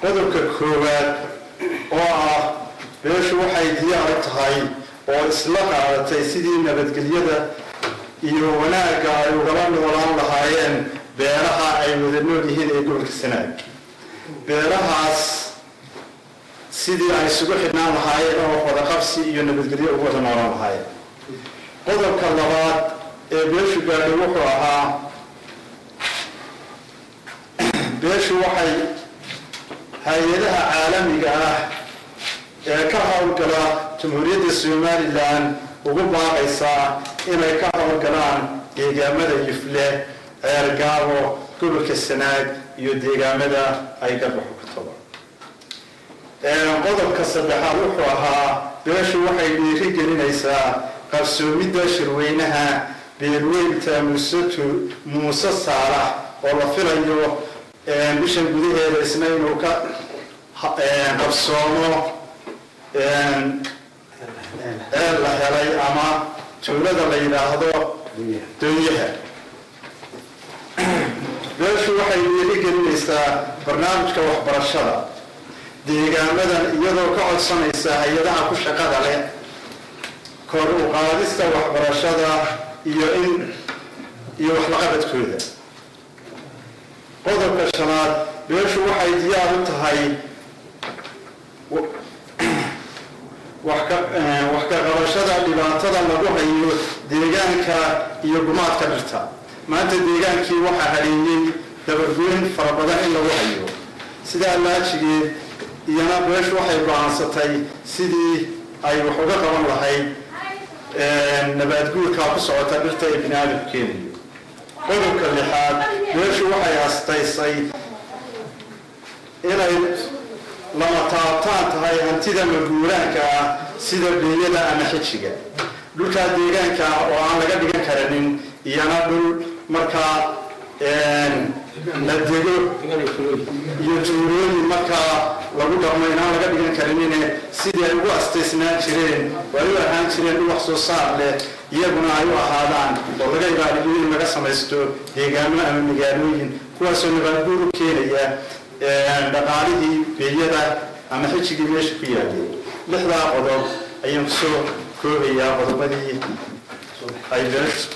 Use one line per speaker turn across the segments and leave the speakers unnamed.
qodobka koowaad oo ah beeshu waxay diyaar u tahay oo isla qaadatay sidii nabadgelyada iyo wanaagga ay ugala noolaan lahaayeen beeraha ay wada nool yihiin ee gobolka Sanaag. beerahaas sidii ay isugu xidhnaan lahaayeen oo wada qabsi iyo nabadgelyo ugu wada noolaan lahaayeen. qodobka labaad ee beeshu gaadhay wuxuu ahaa beeshu waxay hay'adaha caalamiga ah ee ka hawlgala Jamhuuriyadda Somaliland ugu baaqaysaa inay ka hawlgalaan deegaamada Yufle, Ceergaabo, gobolka Sanaag iyo deegaamada ay garbaxo ka tago. qodobka saddexaad wuxuu ahaa beeshu waxay dhiirigelinaysaa qarsoomidda shirweynaha beelweynta Muuse Saalax oo la filayo bishan gudaheeda isna inuu ka qabsoomo la helay ama tuulada la yiraahdo Doonyaha. beeshu waxay dhiirigelinaysaa barnaamijka waxbarashada deegaamadan iyadoo ka codsanaysa hay'adaha ku shaqada leh kor u qaadista waxbarashada iyo wax la qabadkooda. qodobka shanaad beeshu waxay diyaar u tahay wax ka qabashada dhibaatada lagu hayo deegaanka iyo gumaadka dhirta. maanta deegaankii waxaa hareeyay dabargoyn fara badan in lagu hayo. sidaa laajigeed iyana beeshu waxay go'aansatay sidii ay wax uga qaban lahayd nabaadguurka ku socota dhirta ee bini'aadamku keenayo. qodobka lixaad beeshu waxay astaysay inay lama taabtaan tahay hantida maguuraanka ah sida beeyada ama xijiga. dhulka deegaanka oo aan laga dhigan karin iyana dhul markaa la dego iyo tuulooyin markaa lagu dhaqmo inaan laga dhigan karin sidii ay ugu astaysnaan jireen way u ahaan jireen wax soo saar leh iyaguna ay u ahaadaan oo laga ilaaliyo in laga samaysto deegaano ama magaalooyin kuwaasoo nabaadguur u keenaya dhaqaalihii beeyada ama xijigii meesha ku yaalay. lixdaa qodob ayaan kusoo koobayaa qodobadii ay beeshu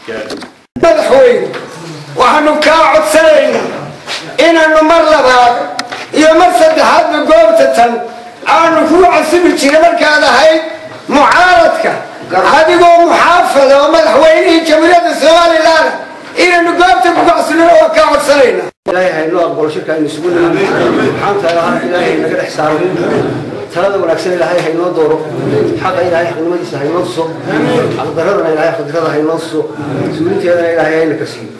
gaadhay.
madaxweyne waxaanu kaa codsanaynaa inaanu mar labaad iyo mar saddexaadba goobta tan aanu kuu casibi jiray markaad ahayd mucaaradka adigoo muxaafada oo madaxweynihii jamhuuriyadda Somaliland inaanu goobta ku casiino oo kaa codsanaynaa. ilaahay hayno aqbalo shirka aynu isugu nimid xanta ilaahay naga dhex saaro talada wanaagsan ilaahay haynoo dooro xaqa ilaahay xaqnimadiisa haynoo tuso aqdaradana ilaahay qadrada haynoo tuso suulinteedana ilaahay hayna ka siiyo.